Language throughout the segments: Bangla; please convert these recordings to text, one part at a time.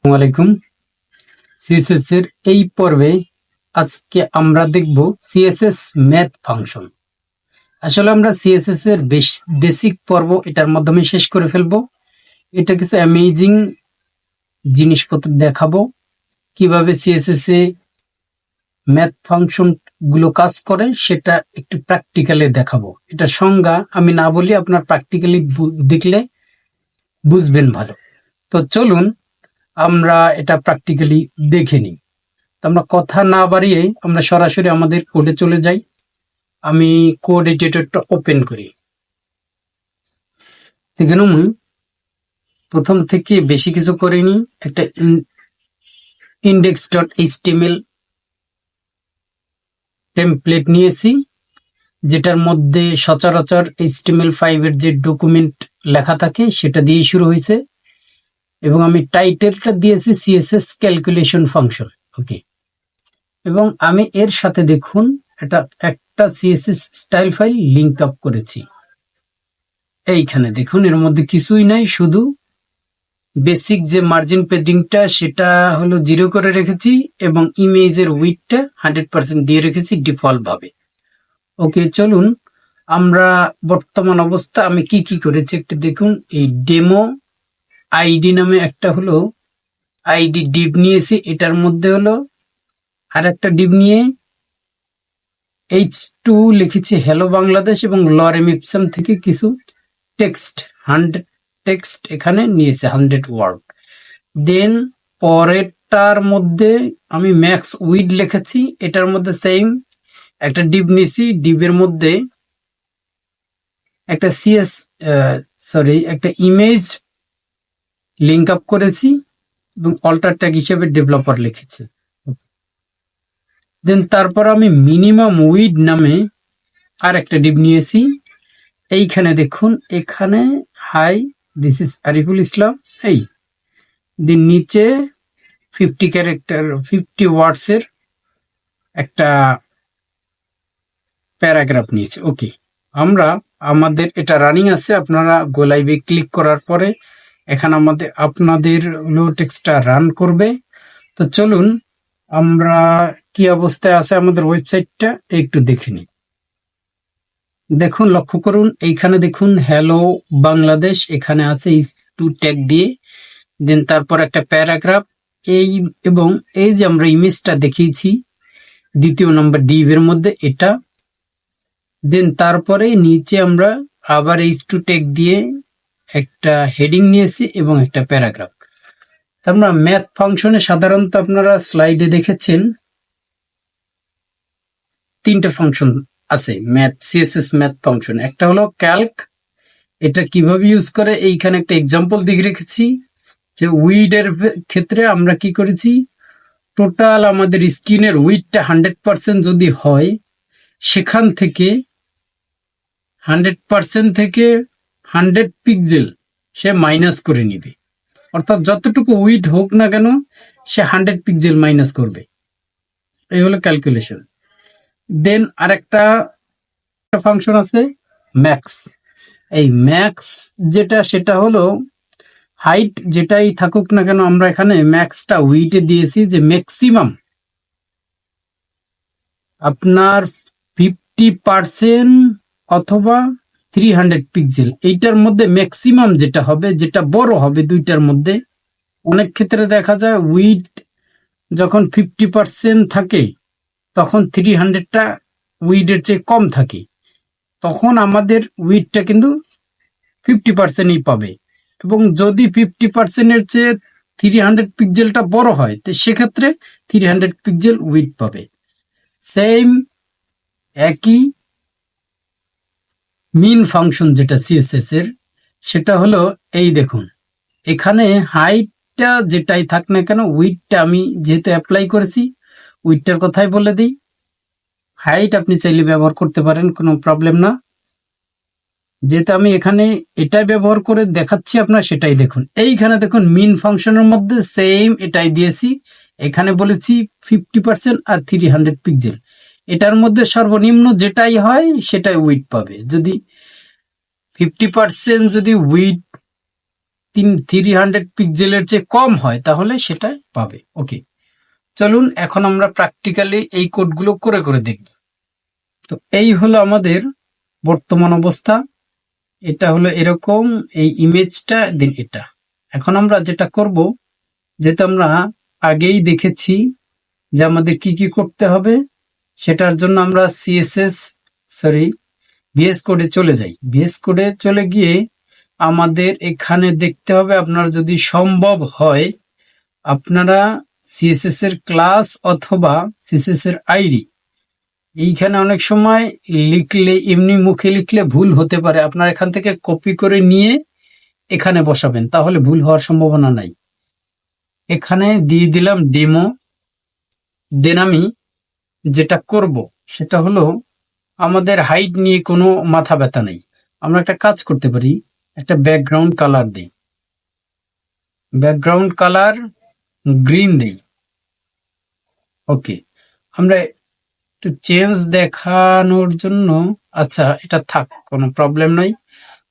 আসসালামু আলাইকুম। সিএসএস এর এই পর্বে আজকে আমরা দেখব সিএসএস ম্যাথ ফাংশন। আসলে আমরা সিএসএস এর বেসিক পর্ব এটার মাধ্যমে শেষ করে ফেলবো। এটা কিছু অ্যামেজিং জিনিসপত্র দেখাবো, কিভাবে সিএসএস এ ম্যাথ ফাংশন গুলো কাজ করে সেটা একটু প্র্যাকটিক্যালি দেখাবো। এটা সংজ্ঞা আমি না বলি, আপনার প্র্যাকটিক্যালি দেখলে বুঝবেন ভালো। তো চলুন আমরা এটা প্র্যাকটিক্যালি দেখে নিই। আমরা কথা না বাড়িয়ে আমরা সরাসরি আমাদের কোডে চলে যাই। আমি কোড এডিটরটা ওপেন করি। এখানে আমি প্রথম থেকে বেশি কিছু করিনি, একটা index.html টেমপ্লেট নিয়েছি, যেটার মধ্যে সচরাচর HTML5 এর যে ডকুমেন্ট লেখা থাকে সেটা দিয়ে শুরু হয়েছে, এবং আমি টাইটেলটা দিয়েছি সিএসএস ক্যালকুলেশন ফাংশন। ওকে, এবং আমি এর সাথে দেখুন একটা CSS style file link up করেছি। এইখানে দেখুন এর মধ্যে কিছুই নাই, শুধু বেসিক যে মার্জিন পেডিংটা সেটা হলো 0 করে রেখেছি, এবং ইমেজের উইডথটা 100% দিয়ে রেখেছি ডিফল্ট ভাবে। ওকে, চলুন আমরা বর্তমান অবস্থা আমি কি কি করেছি একটু দেখুন। এই ডেমো আইডি নামে একটা হলো আইডি ডিভ নিয়েছি, এটার মধ্যে হলো আর একটা ডিভ নিয়ে H2 লিখেছি হ্যালো বাংলাদেশ, এবং লরেম ইপসাম থেকে কিছু টেক্সট 100 টেক্সট এখানে নিয়েছে 100 ওয়ার্ড। দেন পরেরটার মধ্যে আমি ম্যাক্স উইড লিখেছি, এটার মধ্যে সেম একটা ডিভ নিয়েছি, ডিভের মধ্যে একটা একটা ইমেজ লিংক আপ করেছি এবং অল্টার ট্যাগ হিসেবে ডেভেলপার লিখেছি। দেন তারপর আমি মিনিমাম উইড নামে আর একটা ডিভ নিয়েছি। এইখানে দেখুন, এখানে hi this is Ariful Islam, এই দিন নিচে 50 ক্যারেক্টার 50 ওয়ার্ডস এর একটা প্যারাগ্রাফ নিয়েছে। ওকে, আমরা আমাদের এটা রানিং আছে, আপনারা গো লাইভে ক্লিক করার পরে এখানে আপনাদের টেক্সটটা রান করবে। তো চলুন আমরা কি অবস্থায় আছে আমাদের ওয়েবসাইটটা একটু দেখে নিই। দেখুন, লক্ষ্য করুন, এইখানে দেখুন হ্যালো বাংলাদেশ এখানে আছে টু ট্যাগ দিয়ে, দেন তারপর একটা প্যারাগ্রাফ, এবং এই যে আমরা ইমেজটা দেখিয়েছি দ্বিতীয় নম্বর ডিভ এর মধ্যে এটা, দেন তারপরে নিচে আমরা আবার H2 ট্যাগ দিয়ে একটা হেডিং নিয়েছি এবং একটা প্যারাগ্রাফ। আমরা ম্যাথ ফাংশনে সাধারণত আপনারা স্লাইডে দেখেছেন 3টে ফাংশন আছে সিএসএস ম্যাথ ফাংশন। একটা হলো ক্যালক, এটা কিভাবে ইউজ করে এইখানে একটা এক্সাম্পল দিয়ে রেখেছি, যে উইড এর ক্ষেত্রে আমরা কি করেছি, টোটাল আমাদের স্ক্রিনের উইডটা 100% যদি হয়, সেখান থেকে 100% থেকে 100 পিক্সেল সে মাইনাস করে নিবে, অর্থাৎ যতটুকু উইড হোক না কেন সে 100 পিক্সেল মাইনাস করবে। এই হলো ক্যালকুলেশন। দেন আরেকটা ফাংশন আছে ম্যাক্স। এই ম্যাক্স সেটা হলো হাইট যেটাই থাকুক না কেন, আমরা এখানে ম্যাক্সটা উইডে দিয়েছি যে ম্যাক্সিমাম আপনার 50% অথবা 300 পিক্সেল, এইটার মধ্যে ম্যাক্সিমাম যেটা হবে, যেটা বড় হবে দুইটার মধ্যে। অনেক ক্ষেত্রে দেখা যায় উইড যখন 50% থাকে তখন 300টা উইডের চেয়ে কম থাকে, তখন আমাদের উইডটা কিন্তু 50%ই পাবে, এবং যদি 50%-এর চেয়ে 300 পিক্সেলটা বড় হয় তো সেক্ষেত্রে 300 পিক্সেল উইড পাবে। সেম একই মিন ফাংশন যেটা সিএসএস এর, সেটা হলো এই দেখুন, এখানে হাইটটা যেটাই থাক না কেন, উইডটা আমি যেহেতু অ্যাপ্লাই করেছি উইডটার কথাই বলে দিই। হাইট আপনি চাইলে ব্যবহার করতে পারেন, কোনো প্রবলেম না, যেহেতু আমি এখানে এটাই ব্যবহার করে দেখাচ্ছি আপনার, সেটাই দেখুন। এইখানে দেখুন মিন ফাংশনের মধ্যে সেম এটাই দিয়েছি, এখানে বলেছি 50% আর 300 পিক্সেল, এটার মধ্যে সর্বনিম্ন যেটাই হয় সেটাই উইড পাবে। যদি 50% যদি উইড 300 পিক্সেলের চেয়ে কম হয় তাহলে সেটা পাবে। ওকে, চলুন এখন আমরা প্র্যাকটিক্যালি এই কোডগুলো করে করে দেখব। তো এই হলো আমাদের বর্তমান অবস্থা, এটা হলো এরকম, এই ইমেজটা দেন এটা। এখন আমরা যেটা করব, যেটা আমরা আগেই দেখেছি যে আমাদের কি কি করতে হবে, সেটার জন্য আমরা ভিএস কোডে চলে যাই। ভিএস কোডে চলে গিয়ে আমাদের এখানে দেখতে হবে, আপনার যদি সম্ভব হয় আপনারা সিএসএস এর ক্লাস অথবা সিএসএস এর আইডি, এইখানে অনেক সময় লিখলে এমনি মুখে লিখলে ভুল হতে পারে, আপনার এখান থেকে কপি করে নিয়ে এখানে বসাবেন, তাহলে ভুল হওয়ার সম্ভাবনা নাই। এখানে দিয়ে দিলাম ডেমো। দেন আমি যেটা করব সেটা হলো, আমাদের হাইট নিয়ে কোনো মাথা ব্যথা নেই, আমরা একটা কাজ করতে পারি, একটা ব্যাকগ্রাউন্ড কালার দিই, ব্যাকগ্রাউন্ড কালার গ্রিন দিই। ওকে, আমরা একটু চেঞ্জ দেখানোর জন্য, আচ্ছা এটা থাক, কোনো প্রবলেম নাই,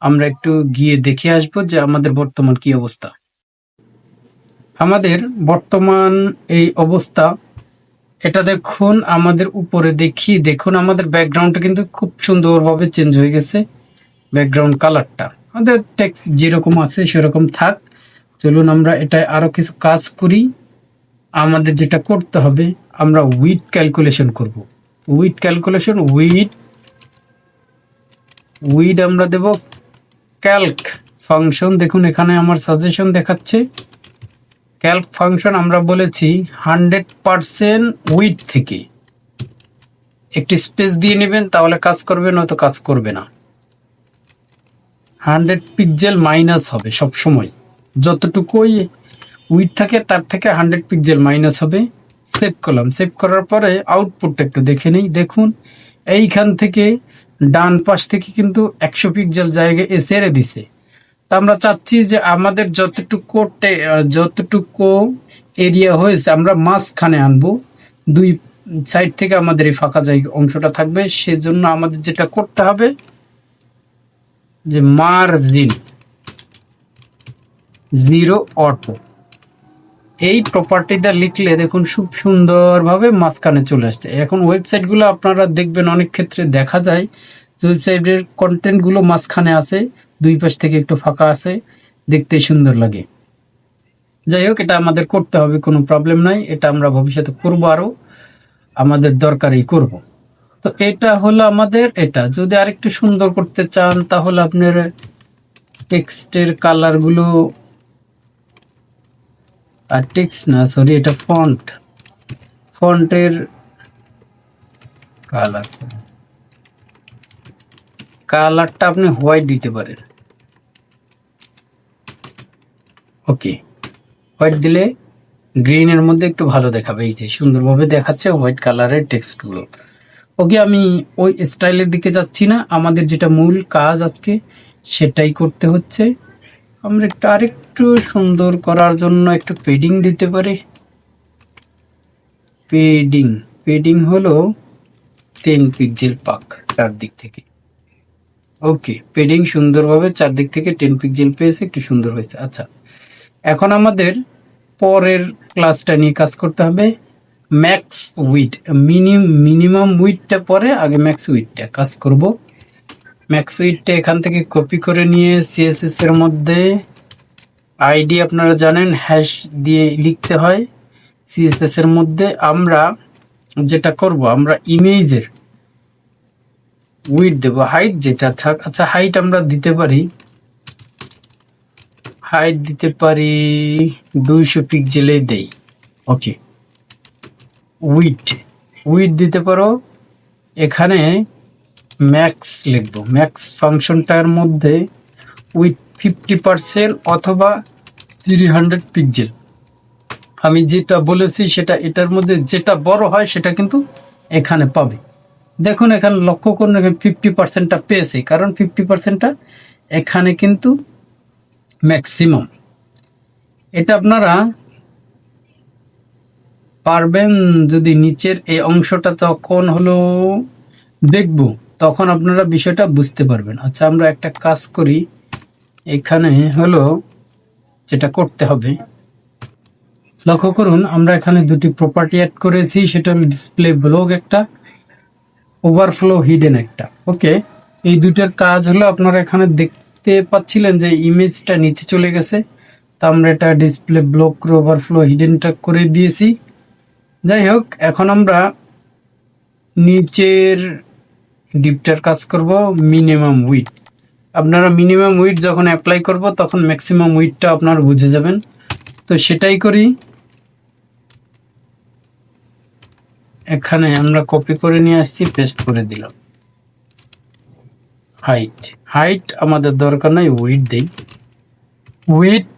আমরা একটু গিয়ে দেখে আসবো যে আমাদের বর্তমান কি অবস্থা। আমাদের বর্তমান এই অবস্থা, এটা দেখুন আমাদের উপরে দেখি, দেখুন আমাদের ব্যাকগ্রাউন্ডটা কিন্তু খুব সুন্দরভাবে চেঞ্জ হয়ে গেছে, ব্যাকগ্রাউন্ড কালারটা আমাদের টেক্সট যেরকম আছে সেরকম থাক। চলুন আমরা এটা আরো কিছু কাজ করি। আমাদের যেটা করতে হবে, আমরা উইড ক্যালকুলেশন করব। উইড ক্যালকুলেশন, উইড আমরা দেব ক্যালক ফাংশন। দেখুন এখানে আমার সাজেশন দেখাচ্ছে ক্যালক ফাংশন, আমরা বলেছি 100% উইড থেকে একটি স্পেস দিয়ে নেবেন, তাহলে কাজ করবে, নয়তো কাজ করবে না। 100 পিক্সেল মাইনাস হবে সব সময়, যতটুকুই উইড থাকে তার থেকে 100 পিক্সেল মাইনাস হবে। সেভ করলাম, সেভ করার পরে আউটপুটটা একটু দেখে নেই। দেখুন এইখান থেকে ডান পাশ থেকে কিন্তু 100 পিক্সেল জায়গায় ছেড়ে দিছে। তা আমরা চাচ্ছি যে আমাদের যতটুকু এরিয়া হয়েছে আমরা মাঝখানে আনবো, দুই সাইড থেকে আমাদের এই ফাঁকা জায়গা অংশটা থাকবে। সেজন্য আমাদের যেটা করতে হবে যে মার্জিন 0 অটো, এই প্রপার্টিটা লিখলে দেখুন খুব সুন্দরভাবে মাঝখানে চলে আসছে। এখন ওয়েবসাইটগুলো আপনারা দেখবেন অনেক ক্ষেত্রে দেখা যায় যে ওয়েবসাইটের কন্টেন্টগুলো মাঝখানে আছে, দুই পাশ থেকে একটু ফাঁকা আছে, দেখতে সুন্দর লাগে। যাই হোক, এটা আমাদের করতে হবে, কোনো প্রবলেম নাই, এটা আমরা ভবিষ্যতে করবো, আরো আমাদের দরকারই করব। তো এটা হলো আমাদের, এটা যদি আরেকটু সুন্দর করতে চান তাহলে আপনার টেক্সটের কালারগুলো, আর টেক্সট না সরি, এটা ফন্টের কালারটা আপনি হোয়াইট দিতে পারেন। ওকে, হোয়াইট দিলে গ্রিনের মধ্যে একটু ভালো দেখাবে, এই যে সুন্দরভাবে দেখাচ্ছে হোয়াইট কালারের টেক্সটগুলো। ওকে, আমি ওই স্টাইলের দিকে যাচ্ছি না, আমাদের যেটা মূল কাজ আজকে সেটাই করতে হচ্ছে। আমরা একটু আরেকটু সুন্দর করার জন্য একটু পেডিং দিতে পারি। পেডিং হলো 10 পিক্সেল পাক চারদিক থেকে। ওকে, পেডিং সুন্দরভাবে চারদিক থেকে 10 পিক্সেল পেয়েছে, একটু সুন্দর হয়েছে। আচ্ছা, এখন আমাদের পরের ক্লাসটা নিয়ে কাজ করতে হবে, ম্যাক্স উইড। মিনিমাম উইডটা পরে, আগে ম্যাক্স উইডটা কাজ করব। ম্যাক্স উইডটা এখান থেকে কপি করে নিয়ে সিএসএস এর মধ্যে আইডি আপনারা জানেন হ্যাশ দিয়ে লিখতে হয় সিএসএস এর মধ্যে। আমরা যেটা করব, আমরা ইমেজের উইড দেব, হাইট যেটা থাক, আচ্ছা হাইট আমরা দিতে পারি, হাইট দিতে পারি 200 পিক্সেলে দেই। ওকে, উইড দিতে পারো, এখানে ম্যাক্স লিখবো, ম্যাক্স ফাংশনটার মধ্যে উইথ 50% অথবা 300 পিক্সেল। আমি যেটা বলেছি সেটা, এটার মধ্যে যেটা বড় হয় সেটা কিন্তু এখানে পাবে। দেখুন এখানে লক্ষ্য করুন, এখানে 50%টা পেয়েছে, কারণ 50%টা এখানে কিন্তু ম্যাক্সিমাম। এটা আপনারা পারবেন যদি নিচের এই অংশটা তখন হলো দেখব, তখন আপনারা বিষয়টা বুঝতে পারবেন। আচ্ছা, আমরা একটা কাজ করি, এখানে হলো যেটা করতে হবে, লক্ষ্য করুন আমরা এখানে দুটি প্রপার্টি অ্যাড করেছি, সেটা হলো ডিসপ্লে ব্লক একটা, ওভারফ্লো হিডেন একটা। ওকে, এই দুটার কাজ হলো আপনারা এখানে দেখতে পাচ্ছিলেন যে ইমেজটা নিচে চলে গেছে, তা আমরা এটা ডিসপ্লে ব্লক ওভারফ্লো হিডেনটা করে দিয়েছি। যাই হোক, এখন আমরা নিচের ডিপটার কাজ করব মিনিমাম উইড। আপনারা মিনিমাম উইড যখন অ্যাপ্লাই করব তখন ম্যাক্সিমাম উইডটা আপনারা বুঝে যাবেন, তো সেটাই করি। এখানে আমরা কপি করে নিয়ে আসছি, পেস্ট করে দিলাম। হাইট হাইট আমাদের দরকার নাই, উইড দেই। উইড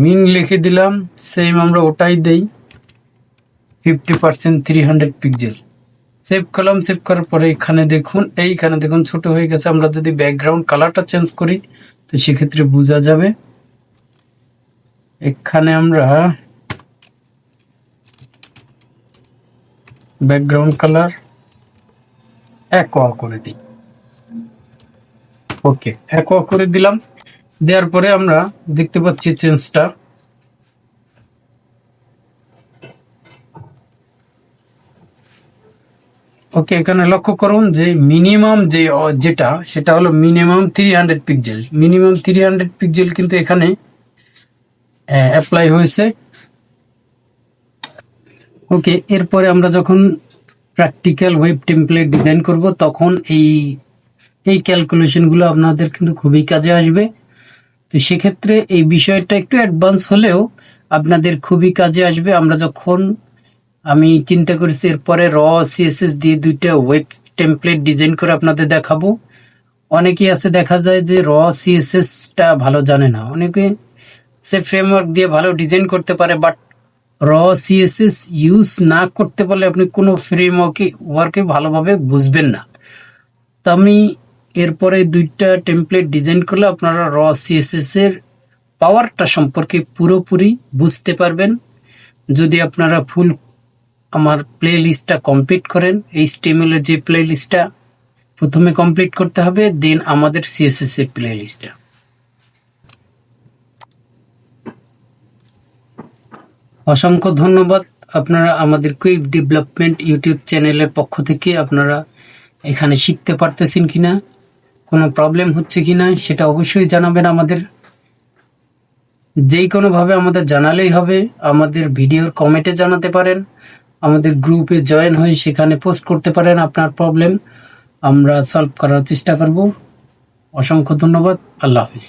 মিন লিখে দিলাম, সেম আমরা ওটাই দেই 50%, 300 পিক্সেল। সেভ করলাম, সেভ করার পরে এইখানে দেখুন ছোট হয়ে গেছে। আমরা যদি ব্যাকগ্রাউন্ড কালারটা চেঞ্জ করি তো সেক্ষেত্রে বোঝা যাবে। এখানে আমরা ব্যাকগ্রাউন্ড কালার অ্যাকোয়া করে দিই। ওকে, অ্যাকোয়া করে দিলাম। দেওয়ার পরে আমরা দেখতে পাচ্ছি চেঞ্জটা। ওকে, এখানে লক্ষ্য করুন যে মিনিমাম যেটা সেটা হলো মিনিমাম 300 পিক্সেল। মিনিমাম 300 পিক্সেল কিন্তু এখানে অ্যাপ্লাই হয়েছে। ওকে, এরপরে আমরা যখন প্র্যাকটিক্যাল ওয়েব টেমপ্লেট ডিজাইন করব তখন এই ক্যালকুলেশনগুলো আপনাদের কিন্তু খুবই কাজে আসবে। তো সেক্ষেত্রে এই বিষয়টা একটু অ্যাডভান্স হলেও আপনাদের খুবই কাজে আসবে। আমি চিন্তা করেছি এরপরে র সিএসএস দিয়ে দুইটা ওয়েব টেমপ্লেট ডিজাইন করে আপনাদের দেখাবো। অনেকেই আছে দেখা যায় যে র সিএসএসটা ভালো জানে না, অনেকে সে ফ্রেমওয়ার্ক দিয়ে ভালো ডিজাইন করতে পারে, বাট র সিএসএস ইউজ না করতে পারলে আপনি কোনো ফ্রেমওয়ার্কে ভালোভাবে বুঝবেন না। তো আমি এরপরে দুইটা টেমপ্লেট ডিজাইন করলে আপনারা র সিএসএস এর পাওয়ারটা সম্পর্কে পুরোপুরি বুঝতে পারবেন। যদি আপনারা ফুল আমার প্লে লিস্টটা কমপ্লিট করেন, HTML এর যে প্লে লিস্টটা প্রথমে কমপ্লিট করতে হবে, দেন আমাদের সিএসএস এর প্লে লিস্টটা। অসংখ্য ধন্যবাদ। আপনারা আমাদের কুইক ডেভেলপমেন্ট ইউটিউব চ্যানেলের পক্ষ থেকে আপনারা এখানে শিখতে পারতেছেন কিনা, কোনো প্রবলেম হচ্ছে কিনা সেটা অবশ্যই জানাবেন আমাদের। যেই কোনোভাবে আমাদের জানালেই হবে। আমাদের ভিডিওর কমেন্টে জানাতে পারেন, আমাদের গ্রুপে জয়েন হয়ে সেখানে পোস্ট করতে পারেন আপনার প্রবলেম, আমরা সলভ করার চেষ্টা করব। অসংখ্য ধন্যবাদ। আল্লাহ হাফিজ।